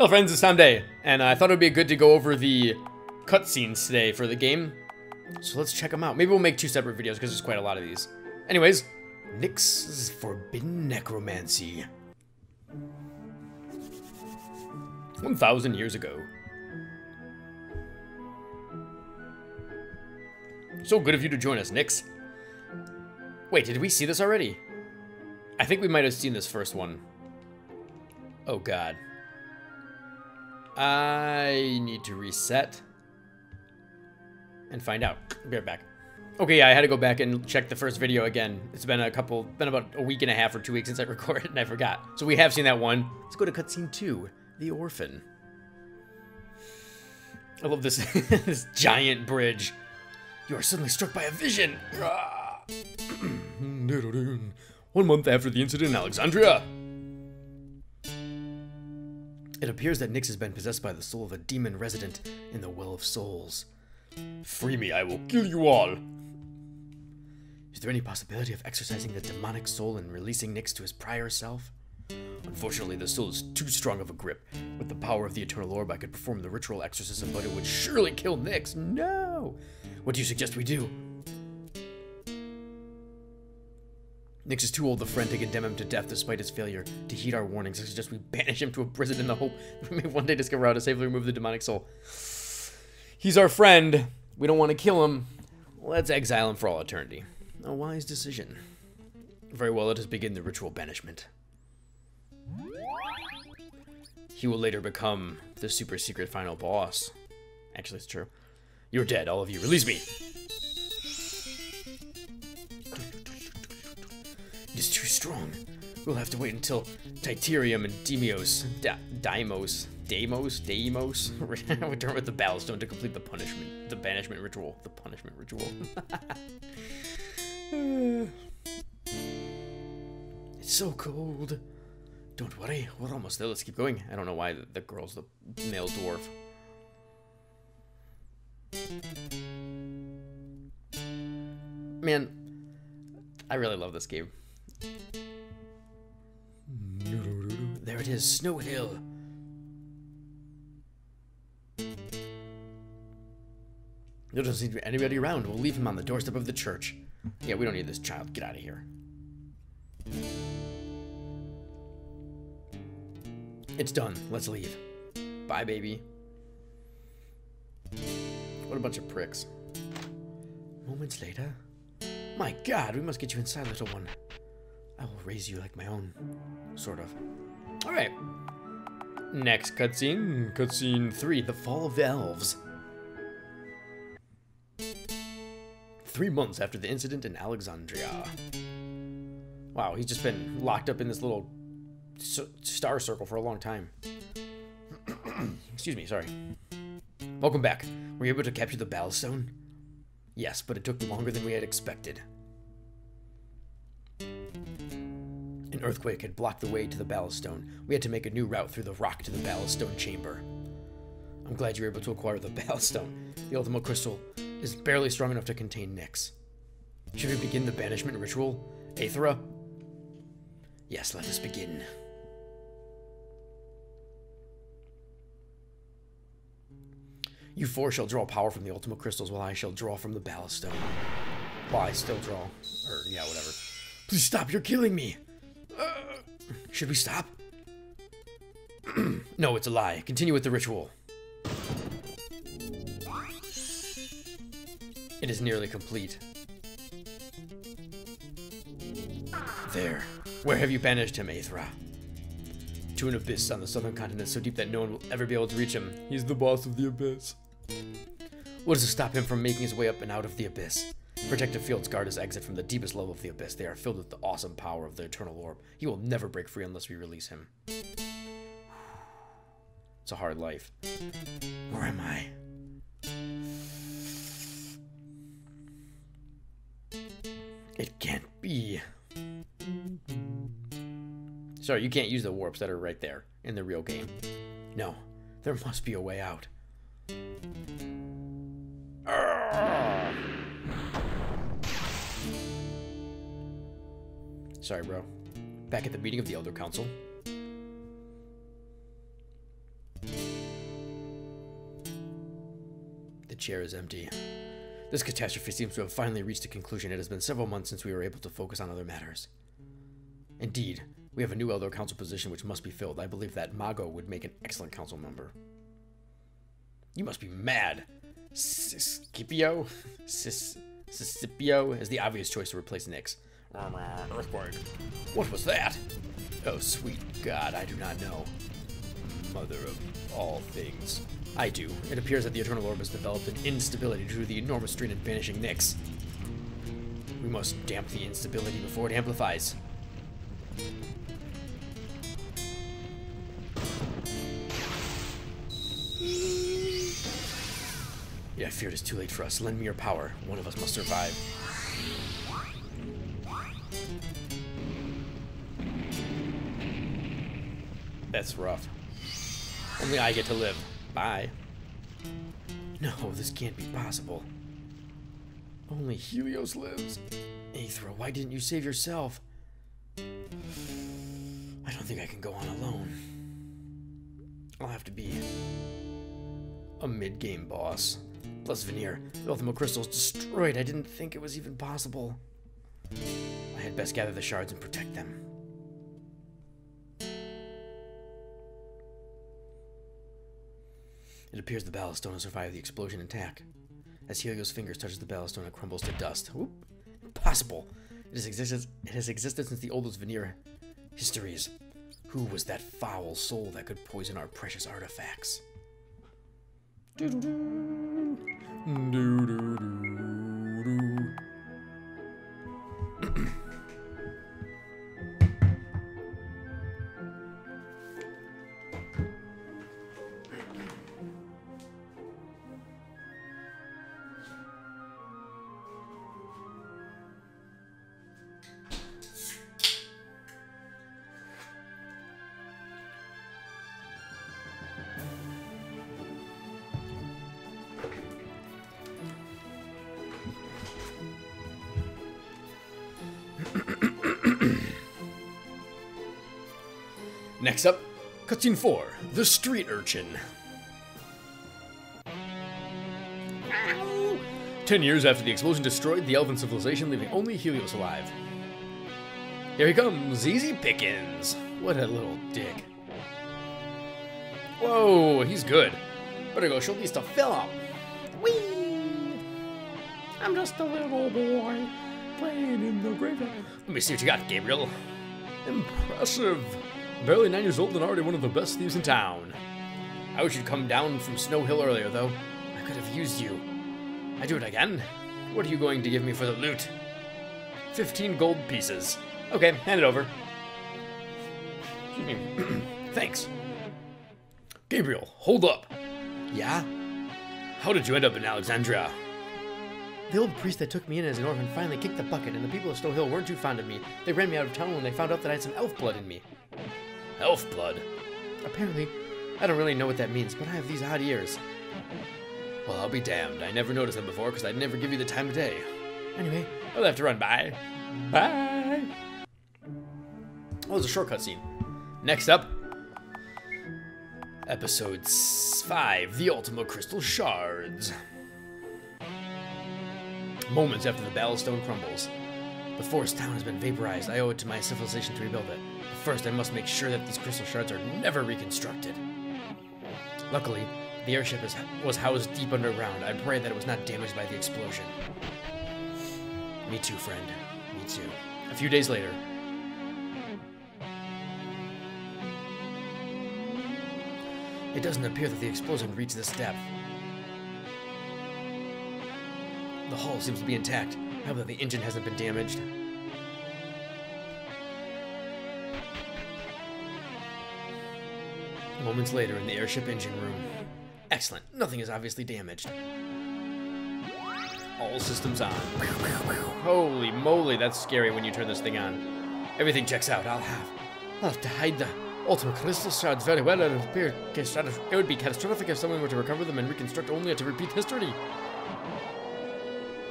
Hello friends, it's TomDay, and I thought it would be good to go over the cutscenes today for the game. So let's check them out. Maybe we'll make 2 separate videos because there's quite a lot of these. Anyways, Nyx's Forbidden Necromancy. 1,000 years ago. So good of you to join us, Nyx. Wait, did we see this already? I think we might have seen this first one. Oh god. I need to reset and find out. I'll be right back. Okay, yeah, I had to go back and check the first video again. It's been about a week and a half or 2 weeks since I recorded and I forgot. So we have seen that one. Let's go to cutscene 2, the Orphan. I love this, this giant bridge. You are suddenly struck by a vision. 1 month after the incident in Alexandria. It appears that Nyx has been possessed by the soul of a demon resident in the Well of Souls. Free me, I will kill you all. Is there any possibility of exorcising the demonic soul and releasing Nyx to his prior self? Unfortunately, the soul is too strong of a grip. With the power of the Eternal Orb, I could perform the ritual exorcism, but it would surely kill Nyx. No! What do you suggest we do? Nyx is too old a friend to condemn him to death despite his failure to heed our warnings. I suggest we banish him to a prison in the hope that we may one day discover how to safely remove the demonic soul. He's our friend. We don't want to kill him. Let's exile him for all eternity. A wise decision. Very well, let us begin the ritual banishment. He will later become the super secret final boss. Actually, it's true. You're dead, all of you. Release me! It is too strong. We'll have to wait until Titanium and Deimos return with the Battlestone to complete the banishment ritual. The punishment ritual. It's so cold. Don't worry, we're almost there. Let's keep going. I don't know why the girl's the male dwarf. Man, I really love this game. There it is, Snow Hill. There doesn't seem to be anybody around. We'll leave him on the doorstep of the church. Yeah, we don't need this child. Get out of here. It's done. Let's leave. Bye, baby. What a bunch of pricks. Moments later. My god, we must get you inside, little one. I will raise you like my own. Sort of. Alright. Next cutscene. Cutscene 3, The Fall of the Elves. 3 months after the incident in Alexandria. Wow, he's just been locked up in this little star circle for a long time. Excuse me, sorry. Welcome back. Were you able to capture the Battlestone? Yes, but it took longer than we had expected. An earthquake had blocked the way to the Battlestone. We had to make a new route through the rock to the Battlestone chamber. I'm glad you were able to acquire the Battlestone. The Ultima Crystal is barely strong enough to contain Nyx. Should we begin the banishment ritual? Aethra? Yes, let us begin. You 4 shall draw power from the Ultima Crystals while I shall draw from the Battlestone. While I still draw. Or, yeah, whatever. Please stop, you're killing me! Should we stop? No, it's a lie. Continue with the ritual. It is nearly complete. There. Where have you banished him, Aethra? To an abyss on the southern continent so deep that no one will ever be able to reach him. He's the boss of the abyss. What does to stop him from making his way up and out of the abyss? Protective fields guard his exit from the deepest level of the abyss. They are filled with the awesome power of the Eternal Orb. He will never break free unless we release him. It's a hard life. Where am I? It can't be. Sorry, you can't use the warps that are right there in the real game. No, there must be a way out. Sorry, bro. Back at the meeting of the Elder Council. chair is empty. This catastrophe seems to have finally reached a conclusion. It has been several months since we were able to focus on other matters. Indeed, we have a new Elder Council position which must be filled. I believe that Mago would make an excellent council member. You must be mad. Scipio? Scipio is the obvious choice to replace Nyx. Earthquake. What was that? Oh, sweet God, I do not know. Mother of all things. I do. It appears that the Eternal Orb has developed an instability due to the enormous strain in banishing Nyx. We must damp the instability before it amplifies. Yeah, I fear it is too late for us. Lend me your power. One of us must survive. That's rough. Only I get to live. Bye. No, this can't be possible. Only Helios lives. Aethra, why didn't you save yourself? I don't think I can go on alone. I'll have to be a mid-game boss. Plus Veneer, the Ultima Crystal's destroyed. I didn't think it was even possible. I had best gather the shards and protect them. It appears the ballast stone has survived the explosion intact. As Helios' fingers touches the ballast stone, it crumbles to dust. Whoop. Impossible! It has existed since the oldest Veneer histories. Who was that foul soul that could poison our precious artifacts? Next up, Cutscene 4, The Street Urchin. 10 years after the explosion destroyed the elven civilization, leaving only Helios alive. Here he comes, Easy Pickins. What a little dick. Whoa, he's good. Better go show these to Philip. Whee! I'm just a little boy playing in the graveyard. Let me see what you got, Gabriel. Impressive. Barely 9 years old and already one of the best thieves in town. I wish you'd come down from Snow Hill earlier, though. I could have used you. I do it again. What are you going to give me for the loot? 15 gold pieces. Okay, hand it over. Excuse me. Thanks. Gabriel, hold up. Yeah? How did you end up in Alexandria? The old priest that took me in as an orphan finally kicked the bucket, and the people of Snow Hill weren't too fond of me. They ran me out of town when they found out that I had some elf blood in me. Elf blood? Apparently. I don't really know what that means, but I have these odd ears. Well, I'll be damned. I never noticed them before because I'd never give you the time of day. Anyway, I'll have to run. Bye. Bye. Oh, it was a shortcut scene. Next up, Episode 5, The Ultima Crystal Shards. Moments after the ballast stone crumbles. The forest town has been vaporized. I owe it to my civilization to rebuild it. But first, I must make sure that these crystal shards are never reconstructed. Luckily, the airship was housed deep underground. I pray that it was not damaged by the explosion. Me too, friend. Me too. A few days later. It doesn't appear that the explosion reached this depth. The hull seems to be intact. I hope that the engine hasn't been damaged. Moments later in the airship engine room. Excellent. Nothing is obviously damaged. All systems on. Holy moly, that's scary when you turn this thing on. Everything checks out. I'll have to hide the Ultima Crystal Shards very well. It would be catastrophic if someone were to recover them and reconstruct only to repeat history.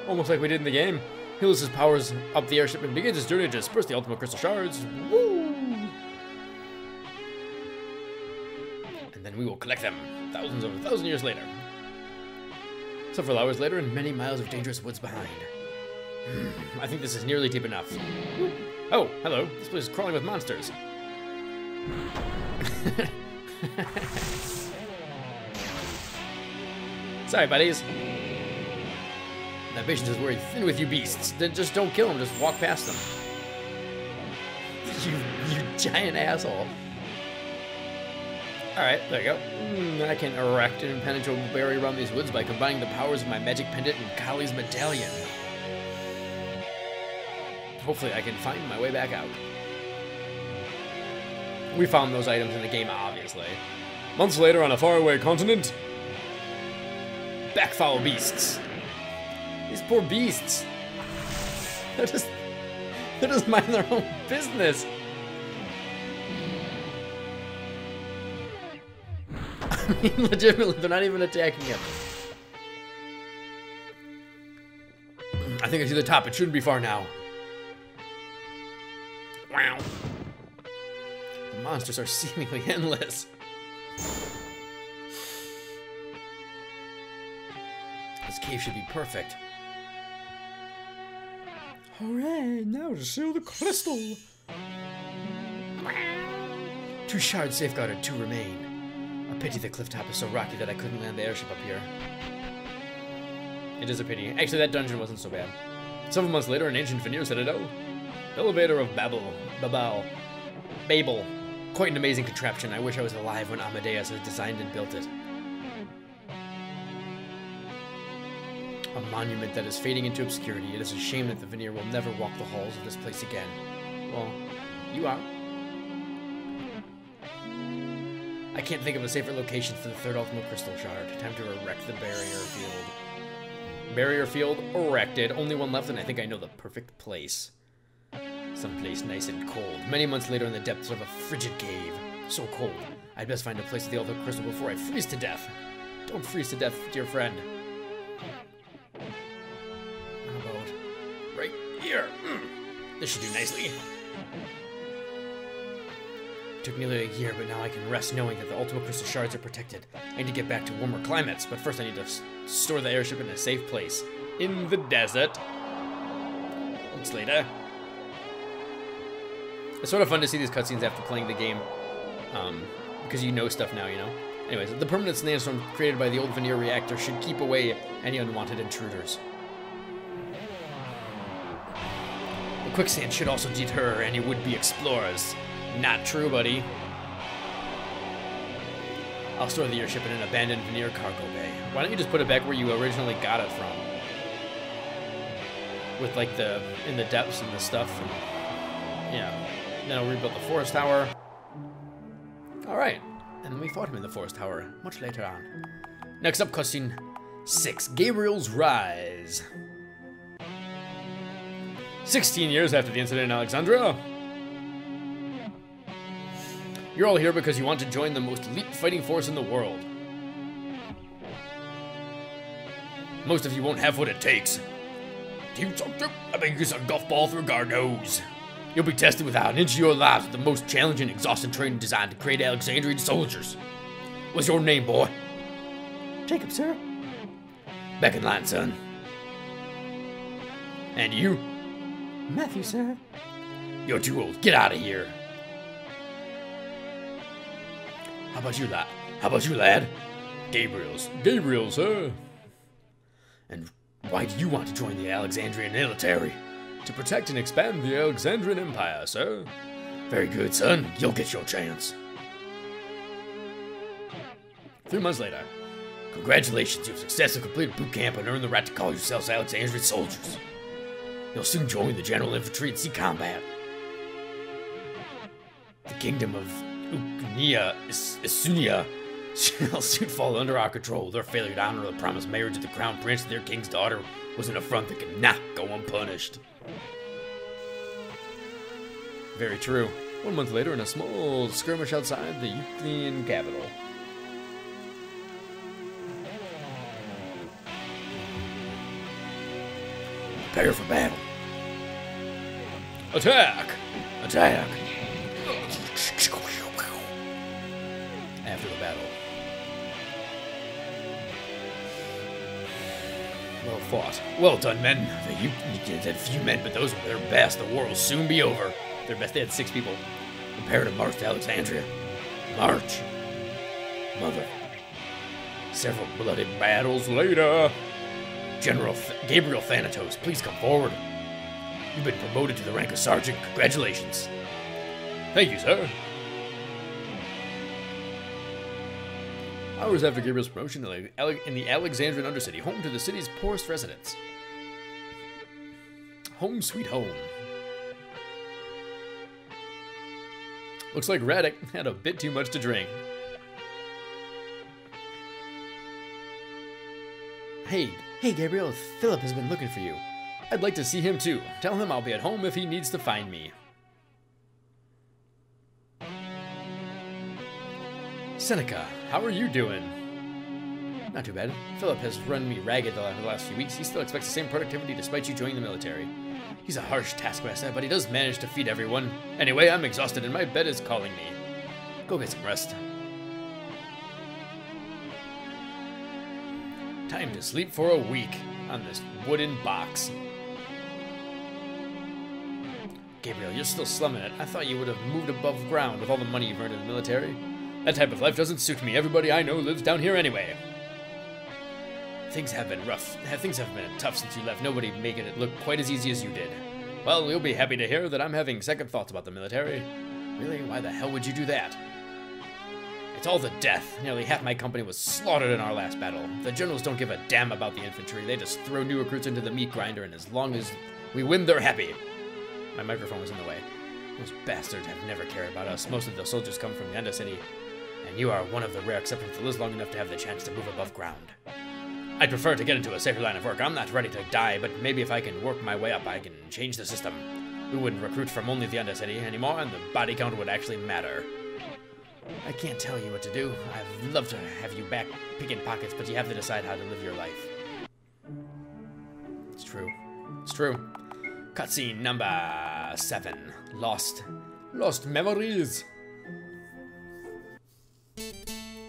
Almost like we did in the game. He loses powers up the airship and begins his journey to disperse the Ultima Crystal Shards. Woo! And then we will collect them thousands over 1,000 years later. Several hours later, and many miles of dangerous woods behind. I think this is nearly deep enough. Oh, hello. This place is crawling with monsters. Sorry, buddies. My patience is wearing thin with you beasts. Then just don't kill them. Just walk past them. You giant asshole. Alright, there you go. I can erect an impenetrable barrier around these woods by combining the powers of my magic pendant and Kali's medallion. Hopefully I can find my way back out. We found those items in the game, obviously. Months later on a faraway continent. Backfoul beasts. These poor beasts. They're just minding their own business. I mean, legitimately, they're not even attacking him. I think I see the top. It shouldn't be far now. Wow. The monsters are seemingly endless. This cave should be perfect. Hooray! Now to seal the crystal. 2 shards safeguarded, 2 remain. A pity the cliff top is so rocky that I couldn't land the airship up here. It is a pity. Actually, that dungeon wasn't so bad. Several months later, an ancient veneer said it. Oh, elevator of Babel. Quite an amazing contraption. I wish I was alive when Amadeus has designed and built it. A monument that is fading into obscurity. It is a shame that the veneer will never walk the halls of this place again. Well, you are. I can't think of a safer location for the 3rd ultimate crystal shard. Time to erect the barrier field. Barrier field erected. Only one left, and I think I know the perfect place. Someplace nice and cold. Many months later in the depths of a frigid cave. So cold. I'd best find a place with the ultimate crystal before I freeze to death. Don't freeze to death, dear friend. How about right here? This should do nicely. Took nearly a year, but now I can rest knowing that the ultimate crystal shards are protected. I need to get back to warmer climates, but first I need to store the airship in a safe place. In the desert. Weeks later. It's sort of fun to see these cutscenes after playing the game. Because you know stuff now, you know? Anyways, the permanent sandstorm created by the old veneer reactor should keep away any unwanted intruders. The quicksand should also deter any would-be explorers. Not true, buddy. I'll store the airship in an abandoned veneer cargo bay. Why don't you just put it back where you originally got it from? With like in the depths and the stuff. And, yeah. Then I'll rebuild the forest tower. Alright. And then we fought him in the forest tower much later on. Next up, cutscene 6. Gabriels Rise. 16 years after the incident in Alexandria. You're all here because you want to join the most elite fighting force in the world. Most of you won't have what it takes. Team Trump, I bet you a golf ball through our nose. You'll be tested without an inch of your lives with the most challenging, exhausting training designed to create Alexandrian soldiers. What's your name, boy? Jacob, sir. Back in line, son. And you? Matthew, sir. You're too old. Get out of here. How about you, lad? How about you, lad? Gabriels, sir. And why do you want to join the Alexandrian military? To protect and expand the Alexandrian Empire, sir. Very good, son. You'll get your chance. 3 months later. Congratulations, you've successfully completed boot camp and earned the right to call yourselves Alexandrian soldiers. You'll soon join the general infantry and see combat. The kingdom of Isunia shall soon fall under our control. Their failure to honor the promised marriage of the crown prince and their king's daughter was an affront that cannot go unpunished. Very true. 1 month later, in a small skirmish outside the Euclidean capital. Prepare for battle. Attack! Attack! After the battle. Well fought. Well done, men. You had few men, but those were their best. The war will soon be over. Their best, they had 6 people. Prepare to march to Alexandria. March. Mother. Several bloody battles later. General Gabriel Thanatos, please come forward. You've been promoted to the rank of sergeant. Congratulations. Thank you, sir. Hours after Gabriel's promotion in the Alexandrian Undercity, home to the city's poorest residents. Home sweet home. Looks like Radek had a bit too much to drink. Hey, Gabriel, Philip has been looking for you. I'd like to see him too. Tell him I'll be at home if he needs to find me. Seneca, how are you doing? Not too bad. Philip has run me ragged the last few weeks. He still expects the same productivity despite you joining the military. He's a harsh taskmaster, but he does manage to feed everyone. Anyway, I'm exhausted and my bed is calling me. Go get some rest. Time to sleep for a week on this wooden box. Gabriel, you're still slumming it. I thought you would have moved above ground with all the money you've earned in the military. That type of life doesn't suit me. Everybody I know lives down here anyway. Things have been rough. Things have been tough since you left. Nobody making it look quite as easy as you did. Well, you'll be happy to hear that I'm having second thoughts about the military. Really? Why the hell would you do that? It's all the death. Nearly half my company was slaughtered in our last battle. The generals don't give a damn about the infantry. They just throw new recruits into the meat grinder, and as long as we win, they're happy. My microphone was in the way. Those bastards have never cared about us. Most of the soldiers come from the Undercity, and you are one of the rare exceptions to live long enough to have the chance to move above ground. I'd prefer to get into a safer line of work. I'm not ready to die, but maybe if I can work my way up, I can change the system. We wouldn't recruit from only the Undercity anymore, and the body count would actually matter. I can't tell you what to do. I'd love to have you back picking pockets, but you have to decide how to live your life. It's true. It's true. Cutscene number 7. Lost memories.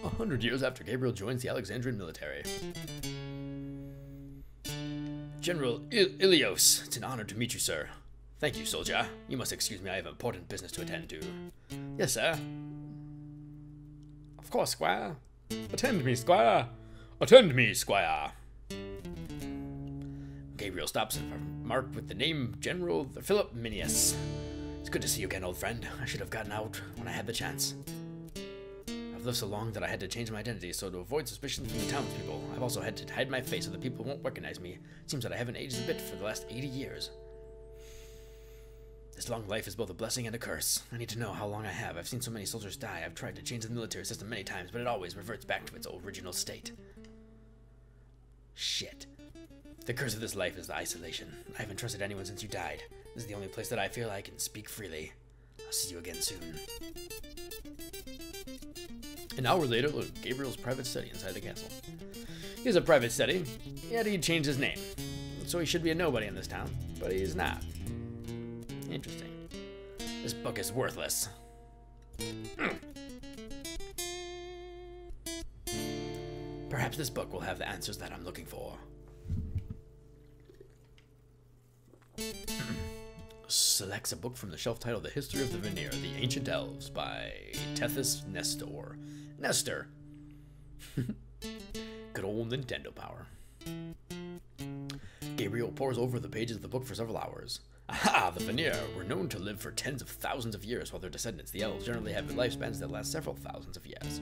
100 years after Gabriel joins the Alexandrian military. General Ilios, it's an honor to meet you, sir. Thank you, soldier. You must excuse me, I have important business to attend to. Yes, sir. Of course, squire. Attend me, squire. Attend me, squire. Gabriel stops and marked with the name General Philip Minius. It's good to see you again, old friend. I should have gotten out when I had the chance. I've lived so long that I had to change my identity so to avoid suspicion from the townspeople. I've also had to hide my face so that people won't recognize me. It seems that I haven't aged a bit for the last 80 years. This long life is both a blessing and a curse. I need to know how long I have. I've seen so many soldiers die. I've tried to change the military system many times, but it always reverts back to its original state. Shit. The curse of this life is the isolation. I haven't trusted anyone since you died. This is the only place that I feel I can speak freely. I'll see you again soon. An hour later, Gabriel's private study inside the castle. He has a private study, yet he changed his name. So he should be a nobody in this town, but he's not. Interesting. This book is worthless. Perhaps this book will have the answers that I'm looking for. Selects a book from the shelf titled The History of the Veneer, The Ancient Elves by Tethys Nestor. Nestor. Good old Nintendo power. Gabriel pores over the pages of the book for several hours. Aha! The Veneer were known to live for tens of thousands of years, while their descendants, the elves, generally have lifespans that last several thousands of years.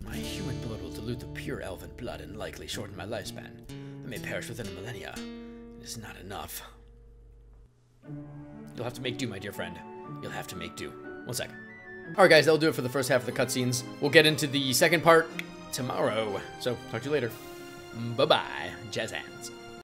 My human blood will dilute the pure elven blood and likely shorten my lifespan. I may perish within a millennia. It is not enough. You'll have to make do, my dear friend. You'll have to make do. One sec. Alright guys, that'll do it for the first half of the cutscenes. We'll get into the second part tomorrow. So, talk to you later. Bye-bye. Jazz hands.